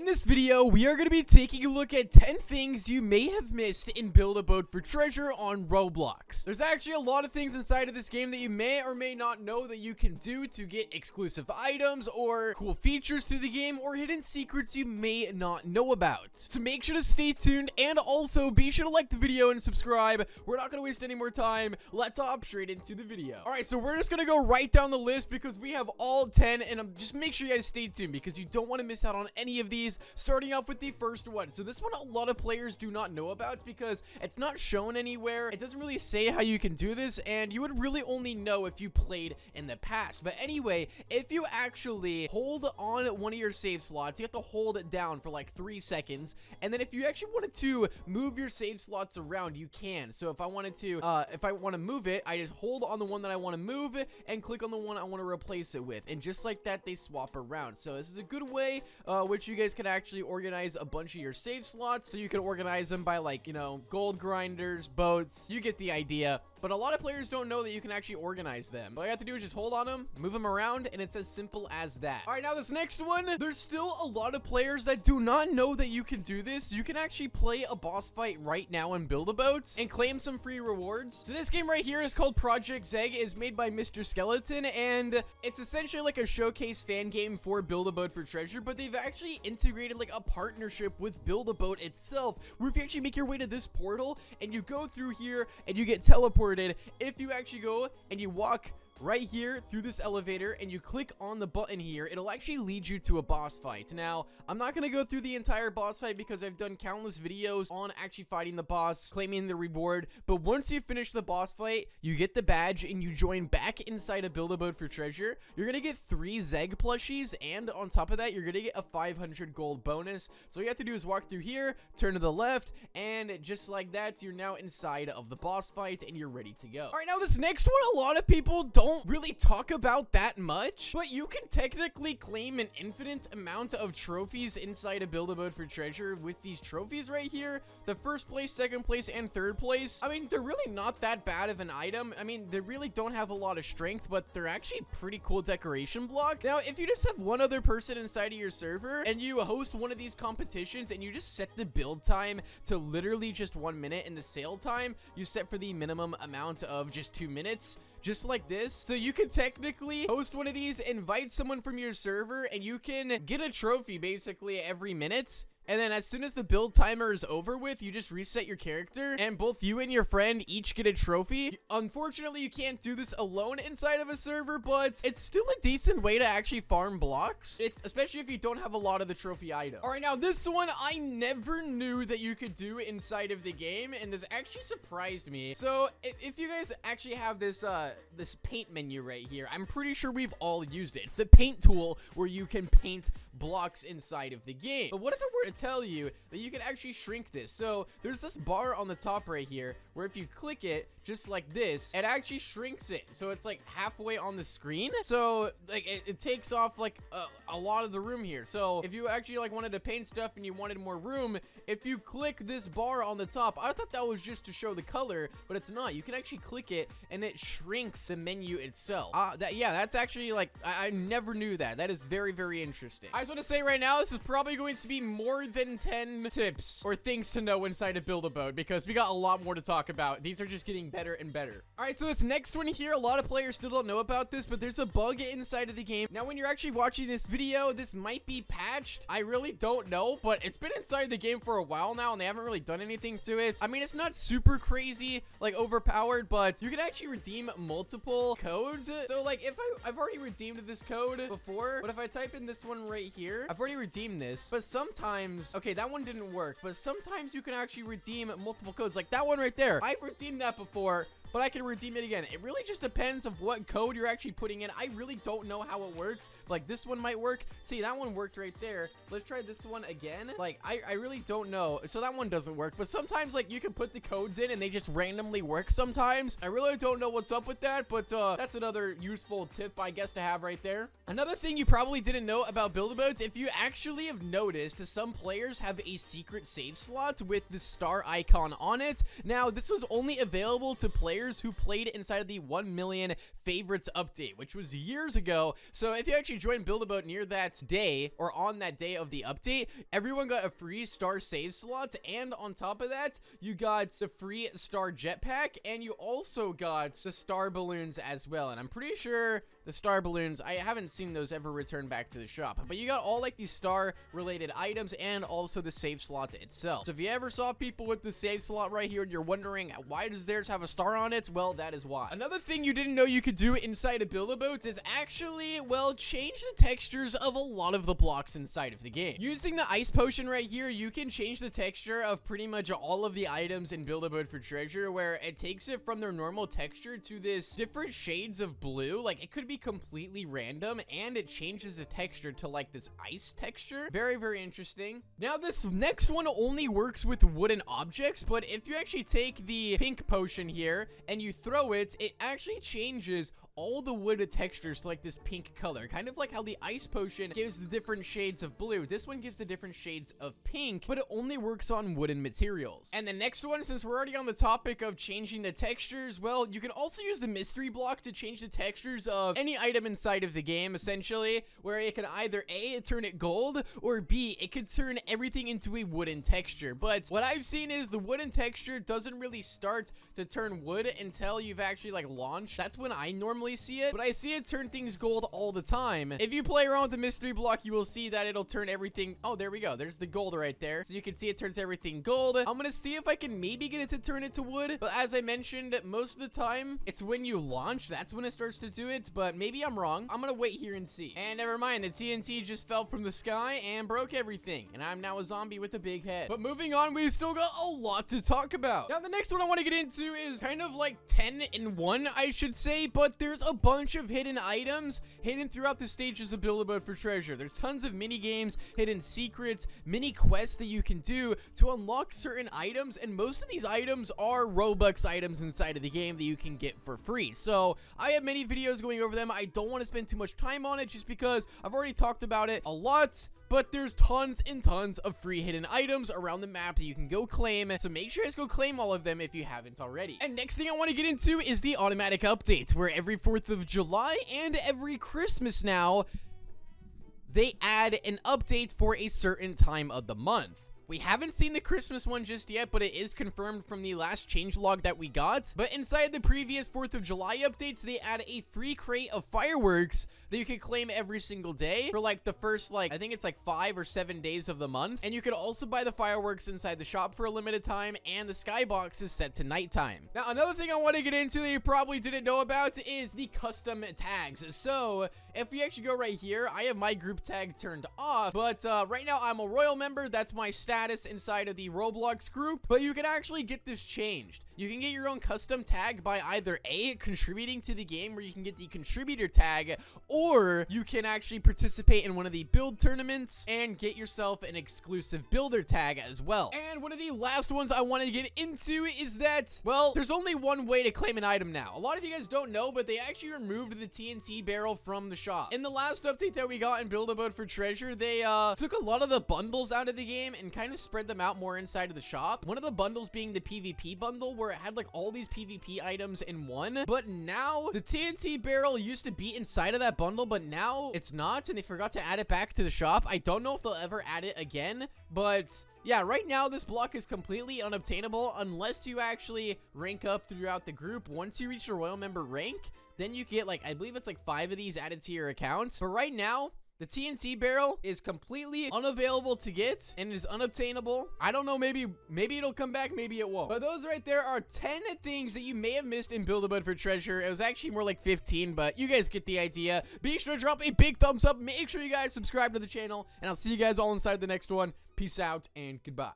this video, we are going to be taking a look at 10 things you may have missed in Build a Boat for Treasure on Roblox. There's actually a lot of things inside of this game that you may or may not know that you can do to get exclusive items or cool features through the game or hidden secrets you may not know about. So make sure to stay tuned and also be sure to like the video and subscribe. We're not going to waste any more time. Let's hop straight into the video. Alright, so we're just going to go right down the list because we have all 10, and just make sure you guys stay tuned because you don't want to miss out on any of these. Starting off with the first one. So this one a lot of players do not know about because it's not shown anywhere. It doesn't really say how you can do this, and you would really only know if you played in the past. But anyway, if you actually hold on one of your save slots, you have to hold it down for like 3 seconds, and then if you actually wanted to move your save slots around, you can. So if I wanted to move it, I just hold on the one that I want to move and click on the one I want to replace it with, and just like that, they swap around. So this is a good way which you guys can actually organize a bunch of your save slots. So you can organize them by, like, you know, gold grinders, boats, you get the idea. But a lot of players don't know that you can actually organize them. All you have to do is just hold on them, move them around, and it's as simple as that. All right, now this next one, there's still a lot of players that do not know that you can do this. You can actually play a boss fight right now in Build-A-Boat and claim some free rewards. So this game right here is called Project Zeg. It is made by Mr. Skeleton, and it's essentially like a showcase fan game for Build-A-Boat for Treasure, but they've actually integrated like a partnership with Build-A-Boat itself, where if you actually make your way to this portal and you go through here and you get teleported, if you actually go and you walk right here through this elevator and you click on the button here, it'll actually lead you to a boss fight. Now, I'm not going to go through the entire boss fight because I've done countless videos on actually fighting the boss, claiming the reward, but once you finish the boss fight, you get the badge and you join back inside of Build-A-Boat for Treasure. You're going to get 3 Zeg plushies, and on top of that, you're going to get a 500 gold bonus. So all you have to do is walk through here, turn to the left, and just like that, you're now inside of the boss fight and you're ready to go. All right, now this next one, a lot of people don't really talk about that much, but you can technically claim an infinite amount of trophies inside of Build-A-Boat for Treasure with these trophies right here. The first place, second place, and third place, I mean, they're really not that bad of an item. I mean, they really don't have a lot of strength, but they're actually pretty cool decoration block. Now, if you just have one other person inside of your server and you host one of these competitions and you just set the build time to literally just 1 minute and the sale time you set for the minimum amount of just 2 minutes, just like this. So you can technically host one of these, invite someone from your server, and you can get a trophy basically every minute. And then as soon as the build timer is over with, you just reset your character, and both you and your friend each get a trophy. Unfortunately, you can't do this alone inside of a server, but it's still a decent way to actually farm blocks, especially if you don't have a lot of the trophy items. All right, now this one I never knew that you could do inside of the game, and this actually surprised me. So if you guys actually have this this paint menu right here, I'm pretty sure we've all used it. It's the paint tool where you can paint blocks inside of the game. But what if I were to tell you that you can actually shrink this? So there's this bar on the top right here where if you click it just like this, it actually shrinks it, so it's like halfway on the screen. So like it takes off like a lot of the room here. So if you actually like wanted to paint stuff and you wanted more room, if you click this bar on the top, I thought that was just to show the color, but it's not. You can actually click it and it shrinks the menu itself. That's actually like I never knew that. That is very, very interesting. I just want to say right now, this is probably going to be more than 10 tips or things to know inside of Build-A-Boat because we got a lot more to talk about. These are just getting better and better. All right, so this next one here, a lot of players still don't know about this, but there's a bug inside of the game. Now, when you're actually watching this video, this might be patched. I really don't know, but it's been inside the game for a while now, and they haven't really done anything to it. I mean, it's not super crazy, like overpowered, but you can actually redeem multiple codes. So, like, if I've already redeemed this code before, but if I type in this one right here, I've already redeemed this, but sometimes, okay, that one didn't work, but sometimes you can actually redeem multiple codes, like that one right there. I've redeemed that before, but I can redeem it again. It really just depends of what code you're actually putting in. I really don't know how it works. Like, this one might work. See, that one worked right there. Let's try this one again. Like, I really don't know. So that one doesn't work, but sometimes, like, you can put the codes in and they just randomly work sometimes. I really don't know what's up with that, but that's another useful tip, I guess, to have right there. Another thing you probably didn't know about Build-A-Boats, if you actually have noticed, some players have a secret save slot with the star icon on it. Now, this was only available to players players who played inside of the 1 million favorites update, which was years ago. So if you actually joined Build-A-Boat near that day or on that day of the update, everyone got a free star save slot, and on top of that, you got the free star jetpack, and you also got the star balloons as well. And I'm pretty sure the star balloons, I haven't seen those ever return back to the shop, but you got all like these star related items and also the save slot itself. So if you ever saw people with the save slot right here and you're wondering why does theirs have a star on it, well, that is why. Another thing you didn't know you could do inside of Build-A-Boat is actually, well, change the textures of a lot of the blocks inside of the game. Using the ice potion right here, you can change the texture of pretty much all of the items in Build-A-Boat for treasure, where it takes it from their normal texture to this different shades of blue. Like, it could be completely random, and it changes the texture to like this ice texture. Very, very interesting. Now, this next one only works with wooden objects, but if you actually take the pink potion here and you throw it, it actually changes all the wood textures to like this pink color, kind of like how the ice potion gives the different shades of blue. This one gives the different shades of pink, but it only works on wooden materials. And the next one, since we're already on the topic of changing the textures, well, you can also use the mystery block to change the textures of any item inside of the game, essentially, where it can either A, turn it gold, or B, it could turn everything into a wooden texture. But what I've seen is the wooden texture doesn't really start to turn wood until you've actually like launched. That's when I normally see it, but I see it turn things gold all the time. If you play around with the mystery block, you will see that it'll turn everything. Oh, there we go. There's the gold right there. So you can see it turns everything gold. I'm gonna see if I can maybe get it to turn it to wood, but as I mentioned, most of the time it's when you launch, that's when it starts to do it, but maybe I'm wrong. I'm gonna wait here and see. And never mind, the TNT just fell from the sky and broke everything, and I'm now a zombie with a big head. But moving on, we still got a lot to talk about. Now, the next one I want to get into is kind of like 10 in 1, I should say, but there's a bunch of hidden items hidden throughout the stages of Build-A-Boat for treasure. There's tons of mini games, hidden secrets, mini quests that you can do to unlock certain items, and most of these items are Robux items inside of the game that you can get for free. So I have many videos going over them. I don't want to spend too much time on it just because I've already talked about it a lot. But there's tons and tons of free hidden items around the map that you can go claim, so make sure you guys go claim all of them if you haven't already. And next thing I want to get into is the automatic updates, where every 4th of July and every Christmas now, they add an update for a certain time of the month. We haven't seen the Christmas one just yet, but it is confirmed from the last changelog that we got. But inside the previous 4th of July updates, they add a free crate of fireworks that you can claim every single day for like the first, like, I think it's like 5 or 7 days of the month. And you can also buy the fireworks inside the shop for a limited time, and the skybox is set to nighttime. Now, another thing I want to get into that you probably didn't know about is the custom tags. So if we actually go right here, I have my group tag turned off, but right now I'm a royal member. That's my status inside of the Roblox group, but you can actually get this changed. You can get your own custom tag by either A, contributing to the game, where you can get the contributor tag, or you can actually participate in one of the build tournaments and get yourself an exclusive builder tag as well. And one of the last ones I want to get into is that, well, there's only one way to claim an item now. A lot of you guys don't know, but they actually removed the TNT barrel from the shop. In the last update that we got in Build-A-Boat for treasure, they took a lot of the bundles out of the game and kind of spread them out more inside of the shop. One of the bundles being the PvP bundle, where it had like all these PvP items in one. But now the TNT barrel used to be inside of that bundle, but now it's not, and they forgot to add it back to the shop. I don't know if they'll ever add it again, but yeah, right now this block is completely unobtainable unless you actually rank up throughout the group. Once you reach the royal member rank, then you get like, I believe it's like 5 of these added to your accounts. But right now, the TNT barrel is completely unavailable to get and is unobtainable. I don't know, maybe it'll come back, maybe it won't. But those right there are 10 things that you may have missed in Build-A-Boat for treasure. It was actually more like 15, but you guys get the idea. Be sure to drop a big thumbs up. Make sure you guys subscribe to the channel, and I'll see you guys all inside the next one. Peace out and goodbye.